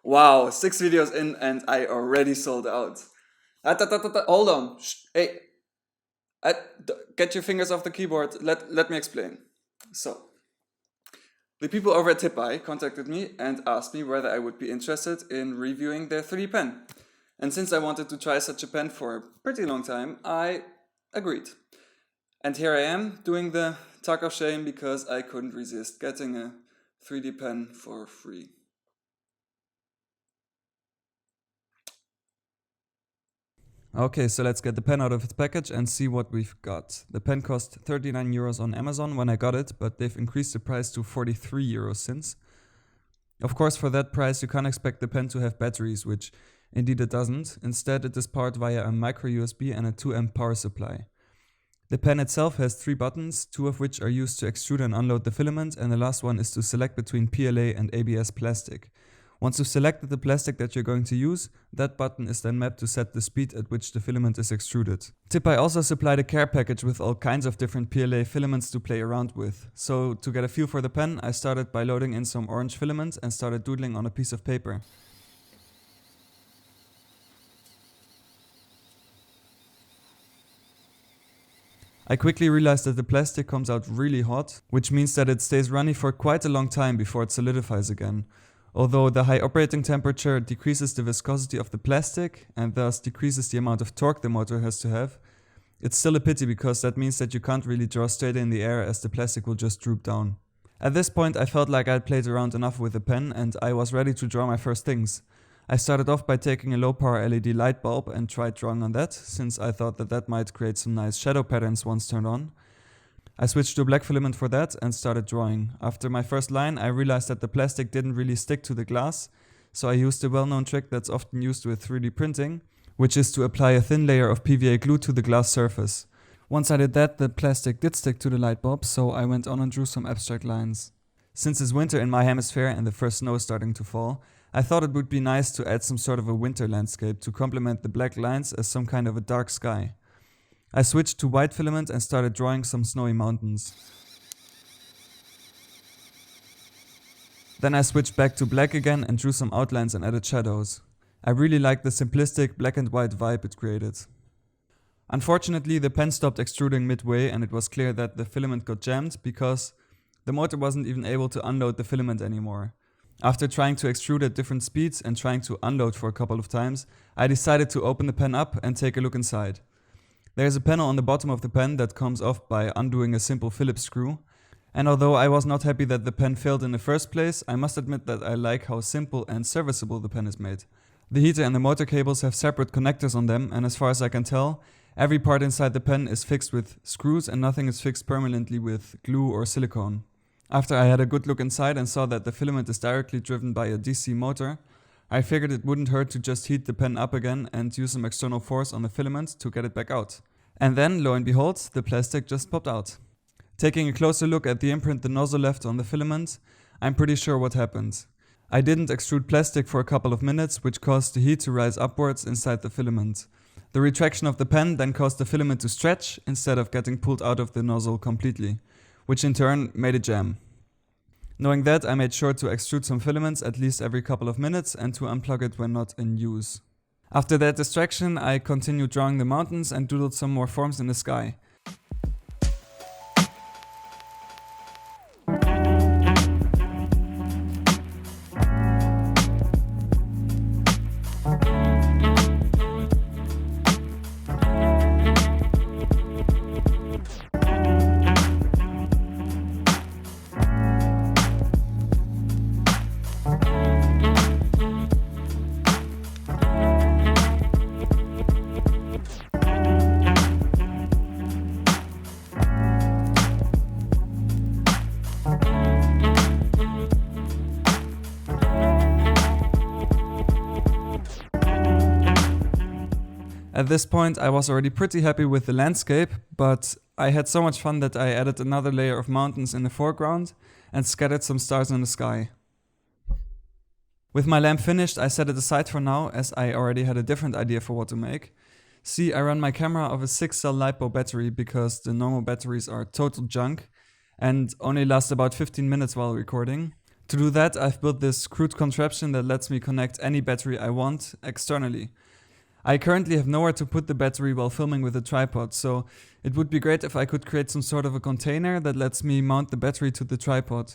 Wow, 6 videos in and I already sold out. Hold on. Hey, get your fingers off the keyboard. Let me explain. So, the people over at Tipeye contacted me and asked me whether I would be interested in reviewing their 3D pen. And since I wanted to try such a pen for a pretty long time, I agreed. And here I am doing the talk of shame because I couldn't resist getting a 3D pen for free. Okay, so let's get the pen out of its package and see what we've got. The pen cost 39 euros on Amazon when I got it, but they've increased the price to 43 euros since. Of course, for that price you can't expect the pen to have batteries, which indeed it doesn't. Instead, it is powered via a micro USB and a 2 amp power supply. The pen itself has 3 buttons, 2 of which are used to extrude and unload the filament, and the last one is to select between PLA and ABS plastic. Once you've selected the plastic that you're going to use, that button is then mapped to set the speed at which the filament is extruded. Tipeye also supplied a care package with all kinds of different PLA filaments to play around with. So to get a feel for the pen, I started by loading in some orange filament and started doodling on a piece of paper. I quickly realized that the plastic comes out really hot, which means that it stays runny for quite a long time before it solidifies again. Although the high operating temperature decreases the viscosity of the plastic and thus decreases the amount of torque the motor has to have, it's still a pity because that means that you can't really draw straight in the air as the plastic will just droop down. At this point I felt like I'd played around enough with the pen and I was ready to draw my first things. I started off by taking a low power LED light bulb and tried drawing on that, since I thought that that might create some nice shadow patterns once turned on. I switched to black filament for that and started drawing. After my first line I realized that the plastic didn't really stick to the glass, so I used a well-known trick that's often used with 3D printing, which is to apply a thin layer of PVA glue to the glass surface. Once I did that, the plastic did stick to the light bulb, so I went on and drew some abstract lines. Since it's winter in my hemisphere and the first snow is starting to fall, I thought it would be nice to add some sort of a winter landscape to complement the black lines as some kind of a dark sky. I switched to white filament and started drawing some snowy mountains. Then I switched back to black again and drew some outlines and added shadows. I really liked the simplistic black and white vibe it created. Unfortunately, the pen stopped extruding midway and it was clear that the filament got jammed because the motor wasn't even able to unload the filament anymore. After trying to extrude at different speeds and trying to unload for a couple of times, I decided to open the pen up and take a look inside. There's a panel on the bottom of the pen that comes off by undoing a simple Phillips screw, and although I was not happy that the pen failed in the first place, I must admit that I like how simple and serviceable the pen is made. The heater and the motor cables have separate connectors on them, and as far as I can tell, every part inside the pen is fixed with screws and nothing is fixed permanently with glue or silicone. After I had a good look inside and saw that the filament is directly driven by a DC motor, I figured it wouldn't hurt to just heat the pen up again and use some external force on the filament to get it back out. And then, lo and behold, the plastic just popped out. Taking a closer look at the imprint the nozzle left on the filament, I'm pretty sure what happened. I didn't extrude plastic for a couple of minutes, which caused the heat to rise upwards inside the filament. The retraction of the pen then caused the filament to stretch instead of getting pulled out of the nozzle completely, which in turn made it jam. Knowing that, I made sure to extrude some filaments at least every couple of minutes and to unplug it when not in use. After that distraction, I continued drawing the mountains and doodled some more forms in the sky. At this point I was already pretty happy with the landscape, but I had so much fun that I added another layer of mountains in the foreground and scattered some stars in the sky. With my lamp finished, I set it aside for now as I already had a different idea for what to make. See, I run my camera off a 6-cell LiPo battery because the normal batteries are total junk and only last about 15 minutes while recording. To do that, I've built this crude contraption that lets me connect any battery I want externally. I currently have nowhere to put the battery while filming with a tripod, so it would be great if I could create some sort of a container that lets me mount the battery to the tripod.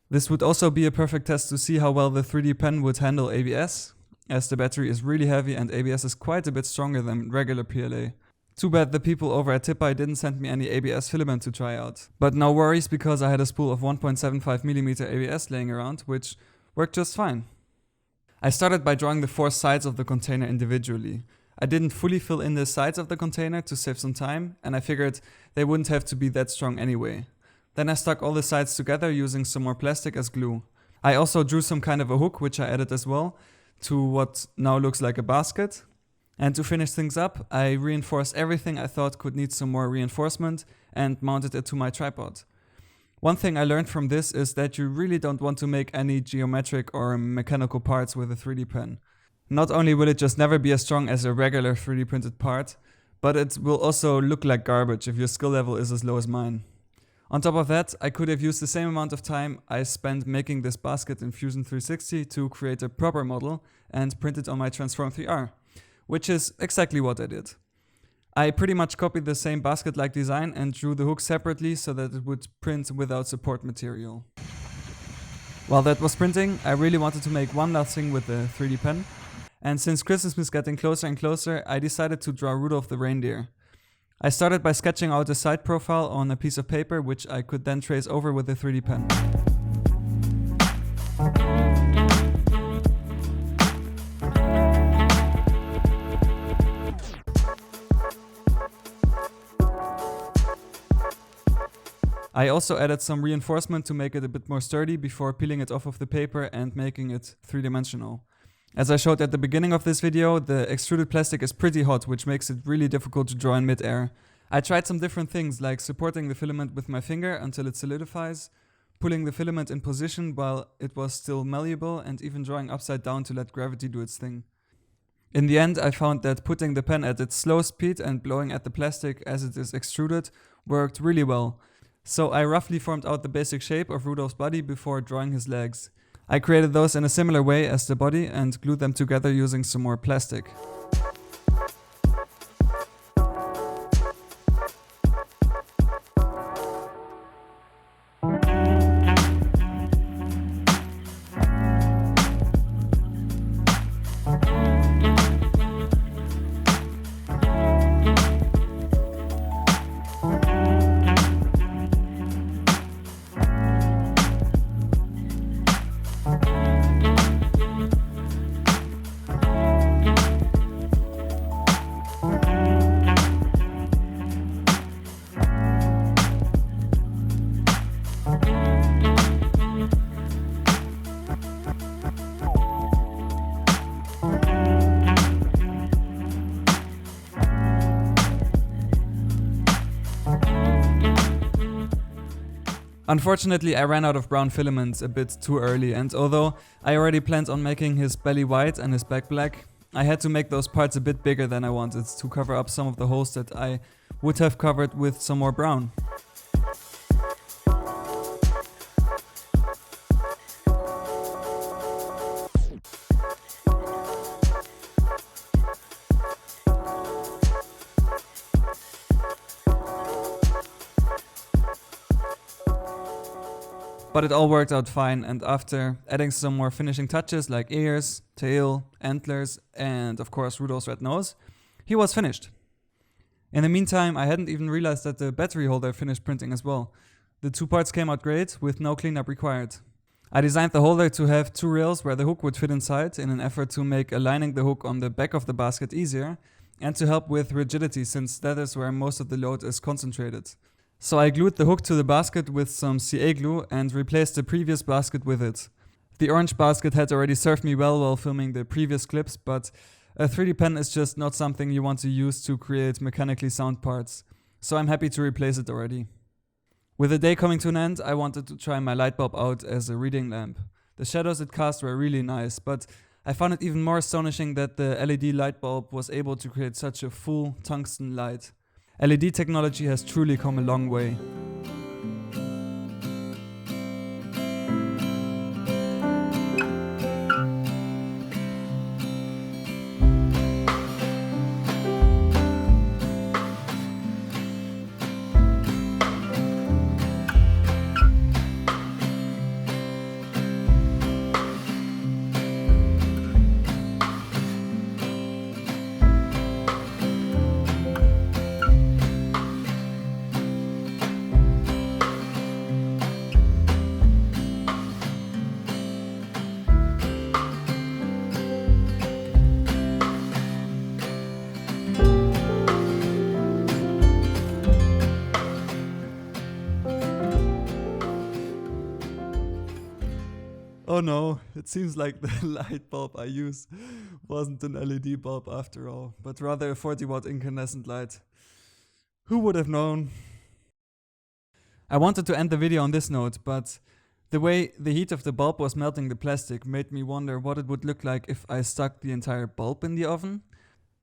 This would also be a perfect test to see how well the 3D pen would handle ABS, as the battery is really heavy and ABS is quite a bit stronger than regular PLA. Too bad the people over at Tipeye didn't send me any ABS filament to try out. But no worries, because I had a spool of 1.75mm ABS laying around, which worked just fine. I started by drawing the 4 sides of the container individually. I didn't fully fill in the sides of the container to save some time, and I figured they wouldn't have to be that strong anyway. Then I stuck all the sides together using some more plastic as glue. I also drew some kind of a hook, which I added as well, to what now looks like a basket. And to finish things up, I reinforced everything I thought could need some more reinforcement and mounted it to my tripod. One thing I learned from this is that you really don't want to make any geometric or mechanical parts with a 3D pen. Not only will it just never be as strong as a regular 3D printed part, but it will also look like garbage if your skill level is as low as mine. On top of that, I could have used the same amount of time I spent making this basket in Fusion 360 to create a proper model and print it on my Transform 3R, which is exactly what I did. I pretty much copied the same basket-like design and drew the hook separately so that it would print without support material. While that was printing, I really wanted to make one last thing with the 3D pen, and since Christmas is getting closer and closer, I decided to draw Rudolph the reindeer. I started by sketching out a side profile on a piece of paper, which I could then trace over with the 3D pen. I also added some reinforcement to make it a bit more sturdy before peeling it off of the paper and making it 3-dimensional. As I showed at the beginning of this video, the extruded plastic is pretty hot, which makes it really difficult to draw in mid-air. I tried some different things, like supporting the filament with my finger until it solidifies, pulling the filament in position while it was still malleable, and even drawing upside down to let gravity do its thing. In the end, I found that putting the pen at its slow speed and blowing at the plastic as it is extruded worked really well. So I roughly formed out the basic shape of Rudolph's body before drawing his legs. I created those in a similar way as the body and glued them together using some more plastic. Unfortunately, I ran out of brown filament a bit too early, and although I already planned on making his belly white and his back black, I had to make those parts a bit bigger than I wanted to cover up some of the holes that I would have covered with some more brown. But it all worked out fine, and after adding some more finishing touches like ears, tail, antlers, and of course Rudolph's red nose, he was finished. In the meantime, I hadn't even realized that the battery holder finished printing as well. The 2 parts came out great, with no cleanup required. I designed the holder to have 2 rails where the hook would fit inside in an effort to make aligning the hook on the back of the basket easier, and to help with rigidity, since that is where most of the load is concentrated. So I glued the hook to the basket with some CA glue and replaced the previous basket with it. The orange basket had already served me well while filming the previous clips, but a 3D pen is just not something you want to use to create mechanically sound parts, so I'm happy to replace it already. With the day coming to an end, I wanted to try my light bulb out as a reading lamp. The shadows it cast were really nice, but I found it even more astonishing that the LED light bulb was able to create such a full tungsten light. LED technology has truly come a long way. Oh no, it seems like the light bulb I used wasn't an LED bulb after all, but rather a 40-watt incandescent light. Who would have known? I wanted to end the video on this note, but the way the heat of the bulb was melting the plastic made me wonder what it would look like if I stuck the entire bulb in the oven.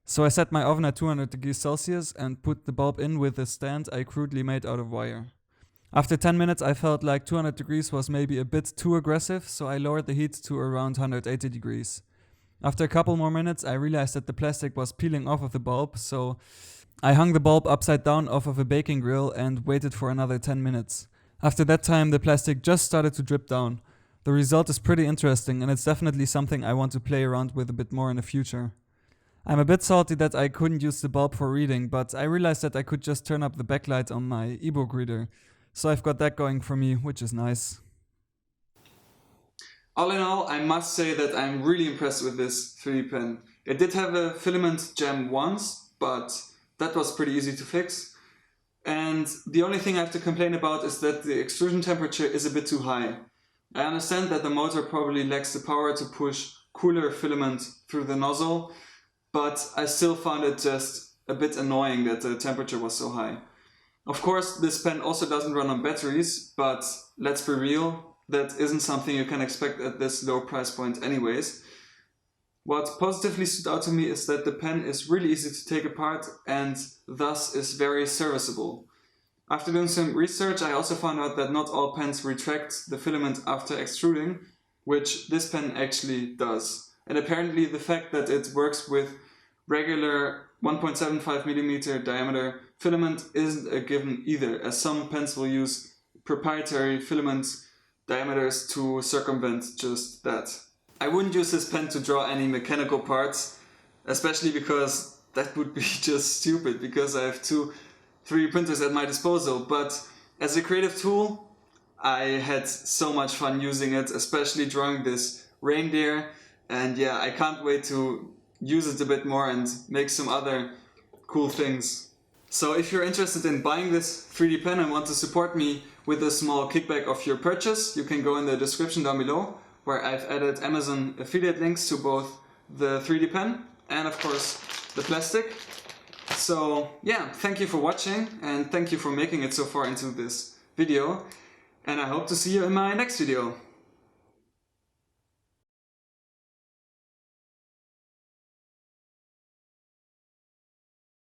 So I set my oven at 200 degrees Celsius and put the bulb in with a stand I crudely made out of wire. After 10 minutes I felt like 200 degrees was maybe a bit too aggressive, so I lowered the heat to around 180 degrees. After a couple more minutes I realized that the plastic was peeling off of the bulb, so I hung the bulb upside down off of a baking grill and waited for another 10 minutes. After that time the plastic just started to drip down. The result is pretty interesting and it's definitely something I want to play around with a bit more in the future. I'm a bit salty that I couldn't use the bulb for reading, but I realized that I could just turn up the backlight on my ebook reader. So I've got that going for me, which is nice. All in all, I must say that I'm really impressed with this 3D pen. It did have a filament jam once, but that was pretty easy to fix. And the only thing I have to complain about is that the extrusion temperature is a bit too high. I understand that the motor probably lacks the power to push cooler filament through the nozzle, but I still found it just a bit annoying that the temperature was so high. Of course, this pen also doesn't run on batteries, but let's be real, that isn't something you can expect at this low price point anyways. What positively stood out to me is that the pen is really easy to take apart and thus is very serviceable. After doing some research, I also found out that not all pens retract the filament after extruding, which this pen actually does. And apparently the fact that it works with regular 1.75mm diameter filament isn't a given either, as some pens will use proprietary filament diameters to circumvent just that. I wouldn't use this pen to draw any mechanical parts, especially because that would be just stupid, because I have two 3D printers at my disposal, but as a creative tool, I had so much fun using it, especially drawing this reindeer, and yeah, I can't wait to use it a bit more and make some other cool things. So if you're interested in buying this 3D pen and want to support me with a small kickback of your purchase, you can go in the description down below, where I've added Amazon affiliate links to both the 3D pen and of course the plastic. So yeah, thank you for watching and thank you for making it so far into this video, and I hope to see you in my next video.